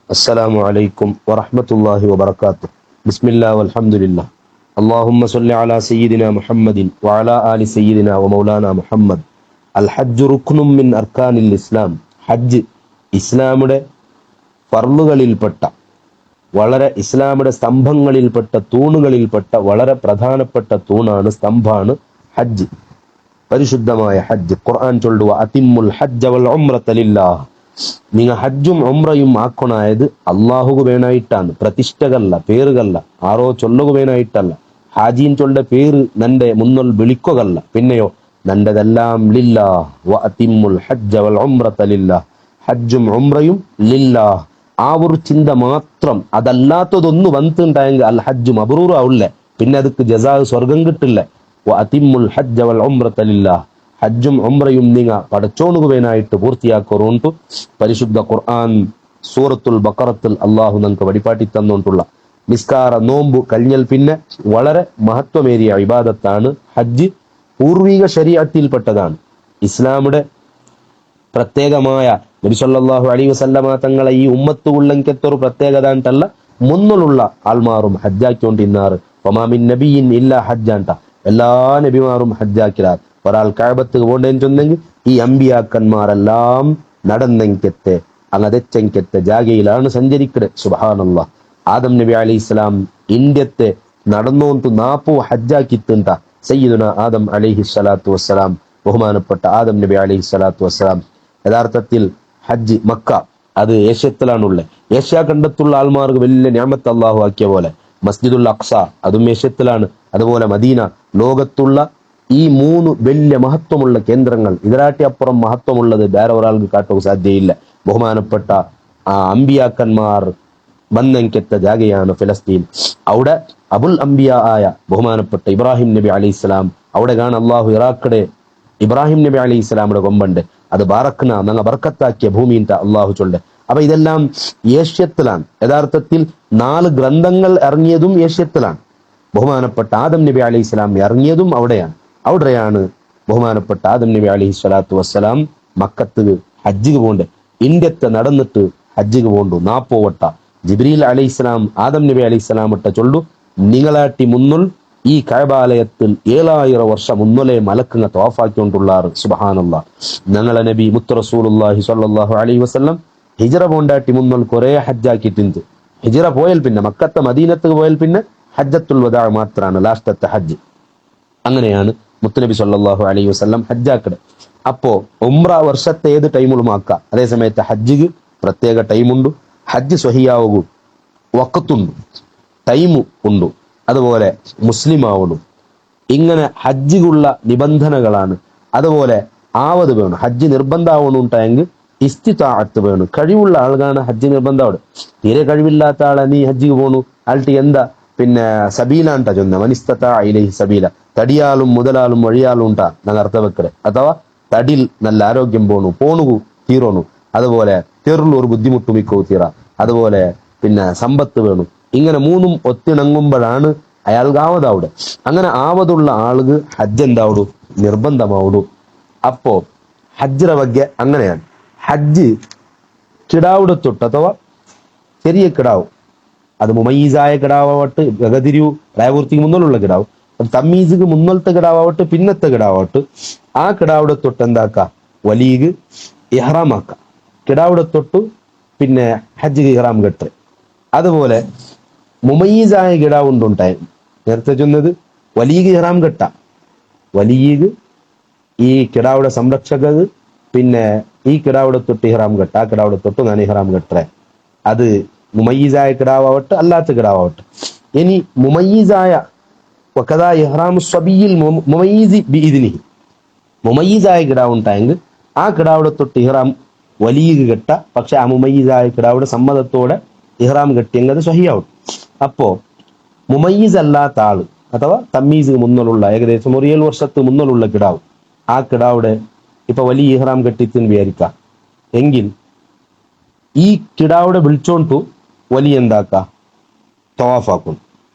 السلام عليكم ورحمة الله وبركاته. بسم الله والحمد لله. اللهم صل على سيدنا محمد وعلى آل سيدنا ومولانا محمد. الحج ركن من أركان الإسلام. ഹജ്ജ് ഇസ്ലാമിയുടെ ഫർളുകളിൽപ്പെട്ട വളരെ ഇസ്ലാമിയുടെ സ്തംഭങ്ങളിൽപ്പെട്ട തൂണുകളിൽപ്പെട്ട വളരെ പ്രധാനപ്പെട്ട തൂണാണ്, സ്തംഭാണ് ഹജ്ജ്. പരിശുദ്ധമായ ഹജ്ജ് ഖുർആൻ ചൊല്ലുക, അതിമ്മുൽ ഹജ്ജ വൽ ഉംറത ലില്ലാഹ്. നിങ്ങൾ ഹജ്ജും ഉംറയും ആക്കണായത് അള്ളാഹുക്ക് വേണായിട്ടാണ്, പ്രതിഷ്ഠകല്ല, പേരുകല്ല, ആരോ ചൊല്ലുക വേണായിട്ടല്ല. ഹാജീൻ ചൊല്ലുടെ പേര് നന്റെ മുന്നൽ വിളിക്കുകല്ല, പിന്നെയോ നന്റെതെല്ലാം ലില്ലാഹ്. വ അതിമ്മുൽ ഹജ്ജ വൽ ഉംറത ലില്ലാഹ്. ഹജ്ജും ഉംറയും ലില്ലാഹ്. ആ ഒരു ചിന്ത മാത്രം, അതല്ലാത്തതൊന്ന് വന്നിട്ടുണ്ടായെങ്കിൽ അൽ ഹജ്ജ് മബ്റൂർ ആവില്ലേ, പിന്നെ അതുക്ക് ജസാ സ്വർഗം കിട്ടില്ല. വ അതിമ്മുൽ ഹജ്ജ വൽ ഉംറത ലില്ലാഹ്. ഹജ്ജും ഉംറയും നിങ്ങ പടച്ചോണുകുവേനായിട്ട് പൂർത്തിയാക്കറുണ്ട്. പരിശുദ്ധ ഖുർആൻ സൂറത്തുൽ ബഖറത്തിൽ അള്ളാഹു നമുക്ക് വഴിപാട്ടി തന്നുകൊണ്ടുള്ള നിസ്കാര നോമ്പ് കഴിഞ്ഞാൽ പിന്നെ വളരെ മഹത്വമേറിയ ഇബാദത്താണ് ഹജ്ജ്. പൂർവിക ശരീഅത്തിൽപ്പെട്ടതാണ്. ഇസ്ലാമിയുടെ പ്രത്യേകമായ നബി സല്ലല്ലാഹു അലൈഹി വസല്ലമ തങ്ങളെ ഈ ഉമ്മത്ത് ഉള്ളെങ്കത്തൊരു പ്രത്യേകത ಅಂತಲ್ಲ, മുന്നിലുള്ള ആൾമാറും ഹജ്ജാക്കിക്കൊണ്ടിരുന്നാറ്. ഫമാമിൻ നബിയിൻ ഇല്ലാ ഹജ്ജാൻട്ട, എല്ലാ നബിമാരും ഹജ്ജാക്കിലാർ. ഒരാൾ കഅബത്ത് പോകേണ്ടതെന്ന് ചൊന്നെങ്കിൽ ഈ അമ്പിയാക്കന്മാരെല്ലാം നടന്നെങ്കത്തെ അങ്ങതെച്ചെങ്കത്തെ ജാഗയിലാണ് സഞ്ചരിക്കുന്നത്. സുബ്ഹാനല്ലാഹ്. ആദം നബി അലൈഹി ഇസ്ലാം ഇന്ത്യത്തെ നടന്നോന്തു 40 ഹജ്ജാക്കിത്തുണ്ട സയ്യിദുന ആദം അലൈഹി സ്വലാത്തു വസ്സലാം. ബഹുമാനപ്പെട്ട ആദം നബി അലൈഹി സ്വലാത്തു വസ്സലാം യഥാർത്ഥത്തിൽ ഹജ്ജ് മക്ക അത് ഏഷ്യത്തിലാണുള്ളത്. ഏഷ്യ ഖണ്ഡത്തുള്ള ആൾമാർക്ക് വലിയ നിഅമത്ത് അള്ളാഹു ആക്കിയ പോലെ മസ്ജിദുൽ അഖ്സ അതും ഏഷ്യത്തിലാണ്. അതുപോലെ മദീന, ലോകത്തുള്ള ഈ 3 വലിയ മഹത്വമുള്ള കേന്ദ്രങ്ങൾ, ഇതിനാട്ടി അപ്പുറം മഹത്വമുള്ളത് വേറെ ഒരാൾക്ക് കാട്ടുക സാധ്യയില്ല. ബഹുമാനപ്പെട്ട അമ്പിയാക്കന്മാർ ബന്ധങ്കെത്ത ജാഗയാണ് ഫലസ്തീൻ. അവിടെ അബുൽ അംബിയ ആയ ബഹുമാനപ്പെട്ട ഇബ്രാഹിം നബി അലൈഹി സ്വലാം അവിടെ കാണാൻ അള്ളാഹു ഇറാഖിടെ ഇബ്രാഹിം നബി അലൈഹി സ്വലാമിയുടെ കൊമ്പുണ്ട്. അത് ബാറക്ന ഞങ്ങൾ ബർക്കത്താക്കിയ ഭൂമിയിട്ട അള്ളാഹു ചൊല്ലെ. അപ്പൊ ഇതെല്ലാം ഏഷ്യത്തിലാണ്. യഥാർത്ഥത്തിൽ 4 ഗ്രന്ഥങ്ങൾ ഇറങ്ങിയതും ഏഷ്യത്തിലാണ്. ബഹുമാനപ്പെട്ട ആദം നബി അലൈഹി സ്വലാം ഇറങ്ങിയതും അവിടെയാണ് ബഹുമാനപ്പെട്ട ആദം നബി അലൈഹി സ്വലാത്തു വസ്സലാം മക്കത്ത് ഹജ്ജിക്ക് പോണ്ട്. ഇന്ത്യത്തെ നടന്നിട്ട് ഹജ്ജിക്ക് പോണ്ടു 40 വട്ട. ജിബ്രീൽ അലൈഹി സ്വലാം ആദം നബി അലൈഹി സ്വലാം ഇട്ട ചൊല്ലു, നിങ്ങളാട്ടി മുന്നുൾ ഈ കഅബാലയത്തിൽ 7000 വർഷം മുന്നലേ മലക്കുങ്ങ തവാഫാക്കിക്കൊണ്ടുള്ളാറ്. സുബ്ഹാനല്ലാഹ്. ഞങ്ങളെ നബി മുത്ത് റസൂലുള്ളാഹി സ്വല്ലല്ലാഹു അലൈഹി വസല്ലം ഹിജ്റ പോണ്ടാട്ടി മുന്നൽ കുറെ ഹജ്ജാക്കിയിട്ടുണ്ട്. ഹിജ്റ പോയാൽ പിന്നെ മക്കത്തെ മദീനത്ത് പോയാൽ പിന്നെ ഹജ്ജത്തുൽ വദാ മാത്രമാണ് ലാസ്റ്റത്തെ ഹജ്ജ്. അങ്ങനെയാണ് മുത്തുനബി സല്ലല്ലാഹു അലൈഹി വസല്ലം ഹജ്ജാക്കട്. അപ്പോ ഉംറ വർഷത്തെ ഏത് ടൈമിലും ആക്കാം. അതേസമയത്ത് ഹജ്ജിക്ക് പ്രത്യേക ടൈമുണ്ട്. ഹജ്ജ് സ്വഹിയാവൂ വക്കത്തുണ്ട്, ടൈമു ഉണ്ട്. അതുപോലെ മുസ്ലിം ആവണം. ഇങ്ങനെ ഹജ്ജിലുള്ള നിബന്ധനകളാണ്. അതുപോലെ ആവത് വേണം. ഹജ്ജ് നിർബന്ധമാവണുണ്ടായെങ്കിൽ ഇസ്തിതാഅത്ത് വേണം. കഴിവുള്ള ആൾക്കാണ് ഹജ്ജ് നിർബന്ധമാണ്. തീരെ കഴിവില്ലാത്ത ആളെ നീ ഹജ്ജിക്ക് പോണു, ആൾട്ടി എന്താ പിന്നെ സബീലാണ്ടാ ചൊന്ന മനിസ്തതാ ഇലൈഹി സബീല. തടിയാലും മുതലാലും വഴിയാലും ഉണ്ടാ ഞങ്ങൾ അർത്ഥ വെക്കടെ. അഥവാ തടിൽ നല്ല ആരോഗ്യം പോണു തീരോണു. അതുപോലെ തെറിലൊരു ബുദ്ധിമുട്ടുമിക്കോ തീറ. അതുപോലെ പിന്നെ സമ്പത്ത് വേണം. ഇങ്ങനെ 3 ഒത്തിണങ്ങുമ്പോഴാണ് അയാൾക്ക് ആവതാവിടെ. അങ്ങനെ ആവതുള്ള ആൾക്ക് ഹജ്ജ് എന്താവടു നിർബന്ധമാവടു. അപ്പോ ഹജ്ജിന്റെ ಬಗ್ಗೆ അങ്ങനെയാണ്. ഹജ്ജ് കിടാവിടെ തൊട്ട് അഥവാ ചെറിയ കിടാവ്, അത് മുമയ്യിസായ കിടാവട്ടെ, ഗതിരിയു പ്രായപൂർത്തിക്ക് മുന്നിലുള്ള കിടാവ്, തമ്മീസിക്ക് മുന്നലത്തെ കിടാവട്ടെ, പിന്നത്തെ കിടാവട്ടെ, ആ കിടാവിടെ തൊട്ട് എന്താക്ക വലിയ ഇഹ്റാമാക്ക. കിടാവിടെ തൊട്ട് പിന്നെ ഹജ്ജിക്ക് ഇഹ്റാം കെട്ട്. അതുപോലെ മുമയ്യിസായ കിടാവുണ്ടുണ്ടായി നേരത്തെ ചൊന്നത് വലിയ ഇഹ്റാം കെട്ട. വലിയ ഈ കിടാവിടെ സംരക്ഷകത് പിന്നെ ഈ കിടാവിടെ തൊട്ട് ഇഹ്റാം കെട്ട. ആ കിടാവിടെ തൊട്ട് ഞാൻ ഇഹ്റാം കെട്ടേ. അത് മുമയ്യിസായ കിടാവട്ടെ അല്ലാത്ത കിടാവട്ടെ. ഇനി മുമയ്യിസായ വകദാ ഇഹ്റാമു സ്വബിയിൽ മുമയ്യിസി ബിഇദ്നിഹി. മുമയ്യിസായ കിടാവുണ്ടായെങ്കിൽ ആ കിടാവിടെ തൊട്ട് ഇഹ്റാം വലിയ കെട്ട. പക്ഷെ ആ മുമയ്യിസായ കിടാവിടെ സമ്മതത്തോടെ ഇഹ്റാം കെട്ടിയെങ്കിൽ അത് സ്വഹിയാവും. അപ്പോ മുമയ്യിസ് അല്ലാത്ത ആള് അഥവാ തമ്മീസ് മുന്നിലുള്ള ഏകദേശം 7 വർഷത്ത് മുന്നിലുള്ള കിടാവ്, ആ കിടാവിടെ ഇപ്പൊ വലിയ ഇഹ്റാം കെട്ടിത്തിന് വിചാരിക്കാം എങ്കിൽ ഈ കിടാവിടെ വിളിച്ചോണ്ടു വലിയ എന്താക്ക തവാഫാക്കും.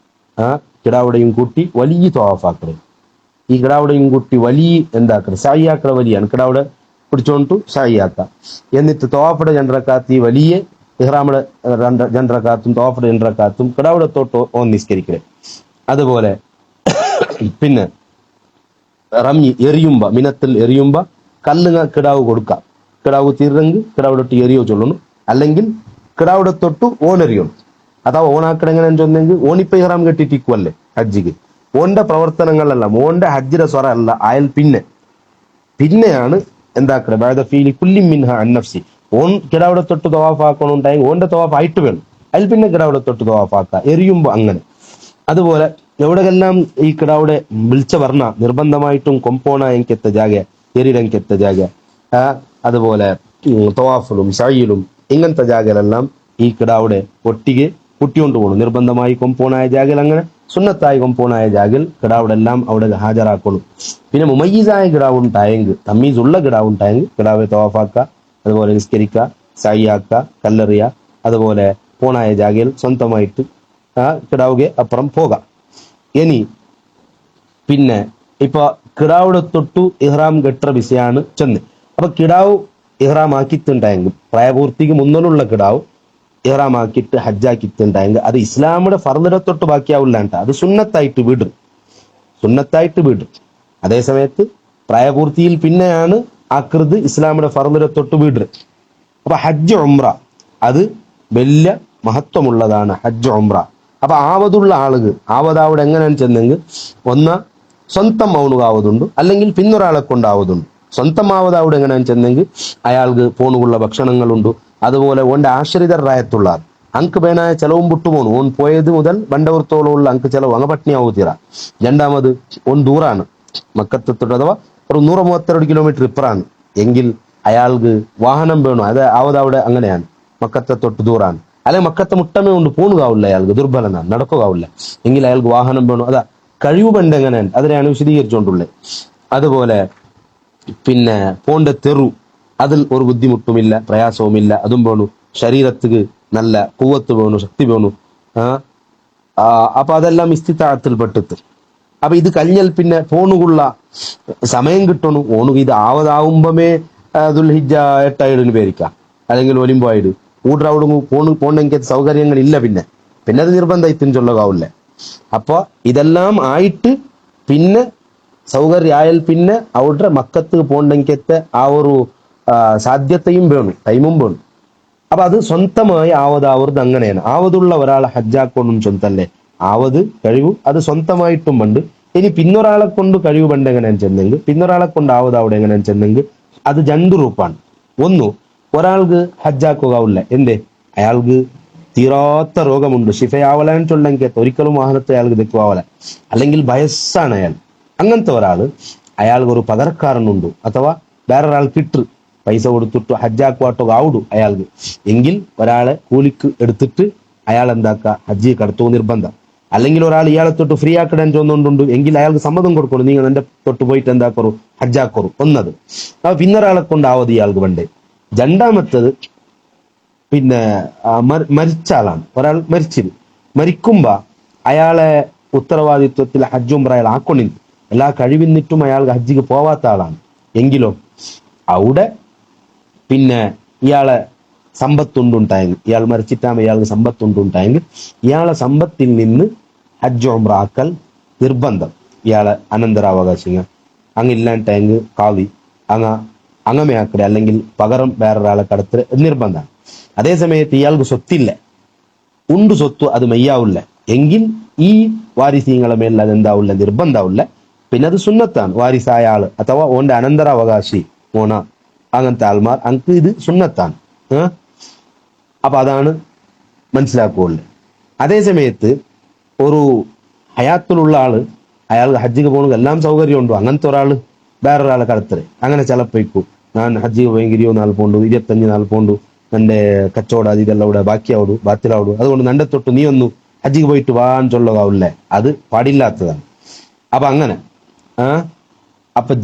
ആ കിടാവുടെയും കൂട്ടി വലിയ തവാഫാക്കണേ. ഈ കിടാവുടെയും കൂട്ടി വലിയ എന്താക്കണേ സായിയാക്കണ വലിയാണ്. കിടാവിടെ പിടിച്ചോണ്ടു സായിയാക്ക. എന്നിട്ട് തവാഫയുടെ 2 റക്അത്ത് ഈ വലിയ ഇഹ്റാമിടെ 2 റക്അത്തും തവാഫിടെ 2 റക്അത്തും കിടാവിടെ തൊട്ട് ഓൻ നിസ്കരിക്കല്. അതുപോലെ പിന്നെ റമ്മി എറിയുമ്പ മിനത്തിൽ എറിയുമ്പ കല്ലുങ്ങ കിടാവ് കൊടുക്കാം. കിടാവ് തീർന്നെങ്കിൽ കിടാവിടൊട്ട് എറിയോ ചൊല്ലണം, അല്ലെങ്കിൽ കിടാവിടെ തൊട്ട് ഓനെറിയണം. അഥവാ ഓണാക്കടെങ്ങനെ ചൊന്നെങ്കിൽ ഓണിപ്പ ഇഹ്റാം കെട്ടിട്ടിക്കുവല്ലേ ഹജ്ജിക്ക്, ഓന്റെ പ്രവർത്തനങ്ങളെല്ലാം ഓന്റെ ഹജ്ജിന്റെ സ്വറ അല്ല അയൽ പിന്നെയാണ് എന്താക്കണേ ബാദ ഫീലി കുല്ലി മിൻഹ അൻ നഫ്സി. ഓൻ കിടാവിടെ തൊട്ട് തവാഫ് ആക്കണുണ്ടായെങ്കിൽ ഓന്റെ തവാഫ് ആയിട്ട് വേണം, അതിൽ പിന്നെ കിടാവിടെ തൊട്ട് തവാഫ് ആക്കുക എറിയുമ്പോ അങ്ങനെ. അതുപോലെ എവിടെയെല്ലാം ഈ കിടാവിടെ വിളിച്ച പറഞ്ഞ നിർബന്ധമായിട്ടും കൊമ്പോണ എനിക്കെത്ത ജാഗ എരിടെത്ത ജാഗ, അതുപോലെ തവാഫിലും സയ്യിലും ഇങ്ങനത്തെ ജാഗയിലെല്ലാം ഈ കിടാവിടെ ഒട്ടിಗೆ കുട്ടിയോണ്ട് പോകണം. നിർബന്ധമായി കൊമ്പോണായ ജാഗയിൽ അങ്ങനെ, സുന്നത്തായി കൊമ്പോണായ ജാഗിൽ കിടാവിടെ എല്ലാം അവിടെ ഹാജരാക്കണം. പിന്നെ മുമയ്യിസായ കിടാവുണ്ടായെങ്കിൽ, തമ്മീസ് ഉള്ള കിടാവുണ്ടായെങ്കിൽ കിടാവെ തവാഫാക്ക, അതുപോലെ നിസ്കരിക്കുക, സയ്യാക്ക, കല്ലെറിയ, അതുപോലെ പോണായ ജാഗയിൽ സ്വന്തമായിട്ട് കിടാവുകെ അപ്പുറം പോകാം. ഇനി പിന്നെ ഇപ്പൊ കിടാവിടെ തൊട്ടു ഇഹ്റാം കെട്ട വിഷയാണ് ചെന്ന്. അപ്പൊ കിടാവ് ഇഹ്റാം ആക്കിയിട്ടുണ്ടായെങ്കിൽ, പ്രായപൂർത്തിക്ക് മുന്നിലുള്ള കിടാവ് ഇഹ്റാം ആക്കിയിട്ട് ഹജ്ജാക്കിയിട്ടുണ്ടായെങ്കിൽ അത് ഇസ്ലാമിയുടെ ഫർദിനെ തൊട്ട് ബാക്കിയാവില്ലാണ്ട് അത് സുന്നത്തായിട്ട് വിടും. അതേ സമയത്ത് പ്രായപൂർത്തിയിൽ പിന്നെയാണ് ആകൃത് ഇസ്ലാമിയുടെ ഫർദിനെ തൊട്ട് വിടും. അപ്പൊ ഹജ്ജ് ഉംറ അത് വലിയ മഹത്വമുള്ളതാണ് ഹജ്ജ് ഉംറ. അപ്പൊ ആവതുള്ള ആളുകൾ ആവതാവിടെ എങ്ങനെയാണ് ചെന്നെങ്കിൽ, ഒന്ന് സ്വന്തം മൗനുകാവതുണ്ട്, അല്ലെങ്കിൽ പിന്നൊരാളെ കൊണ്ടാവതുണ്ട്. സ്വന്തം ആവതാവിടെ എങ്ങനെയാണ് ചെന്നെങ്കിൽ അയാൾക്ക് പോണുള്ള ഭക്ഷണങ്ങളുണ്ട്. അതുപോലെ ഓന്റെ ആശ്രിതരായത്തുള്ള അങ്ക് പേനായ ചെലവും വിട്ടുപോണു. ഓൻ പോയത് മുതൽ ബണ്ടവർത്തോളമുള്ള അങ്ക് ചെലവ് അങ്ങ് പട്ടിണിയാവൂ തീരാ. രണ്ടാമത് ഓൻ ദൂറാണ് മക്കത്തൊട്ട്, അഥവാ ഒരു 132 കിലോമീറ്റർ ഇപ്പറാണ് എങ്കിൽ അയാൾക്ക് വാഹനം വേണം. അത് ആവതവിടെ അങ്ങനെയാണ്, മക്കത്തെ തൊട്ട് ദൂറാണ്. അല്ലെങ്കിൽ മക്കത്തെ മുട്ടമേ കൊണ്ട് പോണുകാവില്ല, അയാൾക്ക് ദുർബലനാണ്, നടക്കുകയാവില്ല എങ്കിൽ അയാൾക്ക് വാഹനം വേണം. അതാ കഴിവ് പണ്ട് എങ്ങനെയാണ് അതിനെയാണ് വിശദീകരിച്ചുകൊണ്ടുള്ളത്. അതുപോലെ പിന്നെ പോണ്ട തെറു അതിൽ ഒരു ബുദ്ധിമുട്ടുമില്ല, പ്രയാസവുമില്ല, അതും വേണു. ശരീരത്തിന് നല്ല കൂവത്ത് വേണു, ശക്തി വേണു. അപ്പൊ അതെല്ലാം ഇസ്തിത്താഴത്തിൽ പെട്ടിട്ട്. അപ്പൊ ഇത് കഴിഞ്ഞാൽ പിന്നെ ഫോണുകുള്ള സമയം കിട്ടണു. ഓണു ഇത് ആവതാവുമ്പമേ ദുൽഹിജ്ജ 8 പേരിക്കാം, അല്ലെങ്കിൽ ഒലിമ്പായിട് ഊടറവിടെ പോണെങ്കിൽ സൗകര്യങ്ങളില്ല. പിന്നെ അത് നിർബന്ധത്തിന് ചൊല്ലുകാവില്ലേ. അപ്പൊ ഇതെല്ലാം ആയിട്ട് പിന്നെ സൗകര്യമായാൽ പിന്നെ അവിടെ മക്കത്ത് പോണ്ടെങ്കിലത്തെ ആ ഒരു സാധ്യതയും വേണം, ടൈമും വേണം. അപ്പൊ അത് സ്വന്തമായി ആവതാവത് അങ്ങനെയാണ്. ആവതുള്ള ഒരാളെ ഹജ്ജാക്കൊണ്ടും സ്വന്തല്ലേ ആവത് കഴിവ് അത് സ്വന്തമായിട്ടും ഉണ്ട്. ഇനി പിന്നൊരാളെ കൊണ്ട് കഴിവ് പണ്ട് എങ്ങനെയാന്ന് ചെന്നെങ്കിൽ, പിന്നൊരാളെ കൊണ്ട് ആവതാവിടെ എങ്ങനെയാന്ന് ചെന്നെങ്കിൽ അത് 2 റൂപ്പാണ്. ഒന്ന്, ഒരാൾക്ക് ഹജ്ജാക്കുകയില്ല, എന്തേ അയാൾക്ക് തീരാത്ത രോഗമുണ്ട്, ഷിഫയാവലാൻ ചൊല്ലെങ്കിൽ ഒരിക്കലും വാഹനത്തെ അയാൾക്ക് തെക്കുവാവല, അല്ലെങ്കിൽ വയസ്സാണ് അയാൾ. അങ്ങനത്തെ ഒരാള് അയാൾക്ക് ഒരു പകരക്കാരനുണ്ട്, അഥവാ വേറൊരാൾ കിട്ടു പൈസ കൊടുത്തിട്ട് ഹജ്ജാക്കുവാട്ടോ ആവിടു അയാൾക്ക് എങ്കിൽ ഒരാളെ കൂലിക്ക് എടുത്തിട്ട് അയാൾ എന്താക്ക ഹജ്ജ് കടത്തു നിർബന്ധം. അല്ലെങ്കിൽ ഒരാൾ ഇയാളെ തൊട്ട് ഫ്രീ ആക്കിടാൻ ചോന്നുകൊണ്ടുണ്ട് എങ്കിൽ അയാൾക്ക് സമ്മതം കൊടുക്കണം, നിങ്ങൾ എന്റെ തൊട്ട് പോയിട്ട് എന്താക്കറു ഹജ്ജാക്കറു ഒന്നത്. അപ്പൊ പിന്നൊരാളെ കൊണ്ടാവത് ഇയാൾക്ക് പണ്ടേ. രണ്ടാമത്തത് പിന്നെ മരിച്ച ആളാണ്. ഒരാൾ മരിക്കുമ്പോ അയാളെ ഉത്തരവാദിത്വത്തിൽ ഹജ്ജും അയാൾ ആക്കൊണ്ടിരുന്നു, എല്ലാ കഴിവിന്നിട്ടും അയാൾ ഹജ്ജിക്ക് പോവാത്ത ആളാണ് എങ്കിലോ അവിടെ പിന്നെ ഇയാളെ സമ്പത്തുണ്ടുണ്ടായെങ്കിൽ, ഇയാൾ മരിച്ചിട്ടാകുമ്പോൾ ഇയാൾക്ക് സമ്പത്തുണ്ടുണ്ടായെങ്കിൽ ഇയാളെ സമ്പത്തിൽ നിന്ന് ഹജ്ജ് ഉംറ ആക്കൽ നിർബന്ധം. ഇയാളെ അനന്തരാവകാശികൾ അങ്ങില്ലാണ്ടായെങ്കിൽ കാവി അങ്ങമയാക്കല്, അല്ലെങ്കിൽ പകരം വേറൊരാളെ കടത്തല് നിർബന്ധമാണ്. അതേ സമയത്ത് ഇയാൾക്ക് സ്വത്തില്ല, ഉണ്ട് സ്വത്ത് അത് മെയ്യാവില്ല എങ്കിൽ ഈ വാരിസീങ്ങളെ മേലിൽ അതെന്താവില്ല, നിർബന്ധാവില്ല. പിന്നെ അത് സുന്നത്താണ്. വാരിസായ ആള് അഥവാ ഓന്റെ അനന്തരാവകാശി മോണ അങ്ങനത്തെ ആൾമാർ അങ്ക് ഇത് സുന്നത്താണ്. അപ്പൊ അതാണ് മനസ്സിലാക്കുകയുള്ളു. അതേ സമയത്ത് ഒരു ഹയാത്തിലുള്ള ആള് അയാൾക്ക് ഹജ്ജിക്ക് പോകണമെങ്കിൽ എല്ലാം സൗകര്യമുണ്ടോ, അങ്ങനത്തെ ഒരാള് വേറൊരാളെ കടത്തല് അങ്ങനെ ചിലപ്പോയിക്കും ഞാൻ ഹജ്ജിക്ക് പോയെങ്കിൽ 20 നാൾ പോണ്ടു, 25 നാൾ പോണ്ടു, എൻ്റെ കച്ചവടം അത് ഇതെല്ലാം ഇവിടെ ബാത്തിലാവിടും, അതുകൊണ്ട് നന്റെ തൊട്ട് നീ ഒന്ന് ഹജ്ജിക്ക് പോയിട്ട് വാൻ ചൊല്ലുകാവില്ലേ, അത് പാടില്ലാത്തതാണ്. അപ്പൊ അങ്ങനെ അപ്പൊ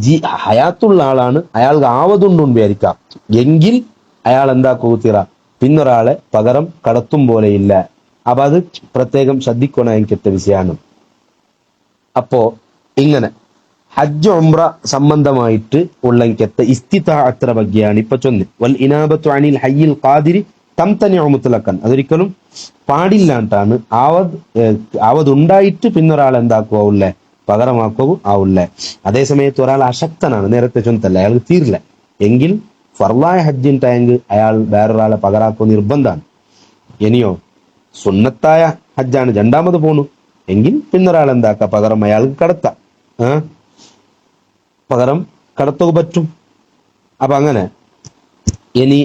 ഹയാത്തുള്ള ആളാണ്, അയാൾക്ക് ആവതുണ്ടും വിചാരിക്കാം എങ്കിൽ അയാൾ എന്താ കൂത്തിറ പിന്നൊരാളെ പകരം കടത്തും പോലെയില്ല. അപ്പൊ അത് പ്രത്യേകം ശ്രദ്ധിക്കണം എനിക്കത്തെ വിഷയമാണ്. അപ്പോ ഇങ്ങനെ ഹജ്ജ് ഉംറ സംബന്ധമായിട്ട് ഉള്ള എനിക്കത്തെ ഇസ്തിതാഅത്തിന്റെ ബഗ്ഗെയാണ് ഇപ്പൊ ചൊന്ന്. വൽ ഇനാബത്തു അനിൽ ഹയ്യിൽ ഖാദിരി തംതനിഉ മുത്ലഖൻ, അതൊരിക്കലും പാടില്ലാണ്ടാണ്. ആവതുണ്ടായിട്ട് പിന്നൊരാൾ എന്താക്കുവാവില്ലേ, പകരമാക്കവും ആവില്ലേ. അതേസമയത്ത് ഒരാൾ അശക്തനാണ്, നേരത്തെ ചൊന്നല്ല, അയാൾക്ക് തീരില്ല എങ്കിൽ ഫർലായ ഹജ്ജിൻ ടാങ്ക് അയാൾ വേറൊരാളെ പകരാക്കുക നിർബന്ധമാണ്. ഇനിയോ സുന്നത്തായ ഹജ്ജാണ്, രണ്ടാമത് പോണു എങ്കിൽ പിന്നൊരാൾ എന്താക്ക, പകരം അയാൾക്ക് കടത്താം. പകരം കടത്തുക പറ്റും. അപ്പൊ അങ്ങനെ ഇനി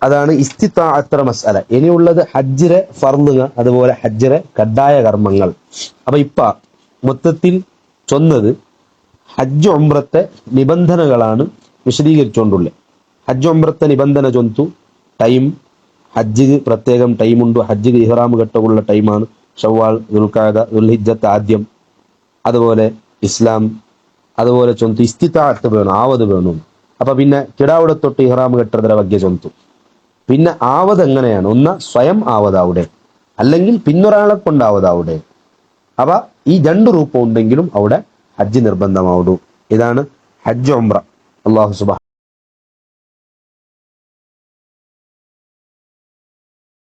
അതാണ് ഇസ്തിത്താഅത്ര മസ്അല. ഇനിയുള്ളത് ഹജ്ജിലെ ഫർളുകൾ, അതുപോലെ ഹജ്ജിലെ കഡായ കർമ്മങ്ങൾ. അപ്പൊ മൊത്തത്തിൽ ചൊന്നത് ഹജ്ജ് ഉംറത്തെ നിബന്ധനകളാണ് വിശദീകരിച്ചുകൊണ്ടുള്ളത്. ഹജ്ജ് ഉംറത്തെ നിബന്ധന ചൊന്തു. ടൈം, ഹജ്ജിന് പ്രത്യേകം ടൈമുണ്ട്. ഹജ്ജിന് ഇഹ്റാം കെട്ടുള്ള ടൈമാണ് ഷവ്വാൽ, ദുൽഖഅദ, ദുൽഹിജ്ജത്ത് ആദ്യം. അതുപോലെ ഇസ്ലാം, അതുപോലെ ചൊന്തു ഇസ്തിത്താഅത്ത് വേണം, ആവത് വേണം. അപ്പൊ പിന്നെ കിടാവിടെ തൊട്ട് ഇഹ്റാം കെട്ടുന്നതിന്റെ ಬಗ್ಗೆ ചൊന്തു. പിന്നെ ആവത് എങ്ങനെയാണ്, ഒന്ന് സ്വയം ആവതാവിടെ, അല്ലെങ്കിൽ പിന്നൊരാളെ കൊണ്ടാവതാവിടെ. അപ്പൊ ഈ രണ്ട് രൂപം ഉണ്ടെങ്കിലും അവിടെ ഹജ്ജ് നിർബന്ധമാവുന്നു. ഇതാണ് ഹജ്ജ് ഉംറ. അല്ലാഹു സുബ്ഹാനഹു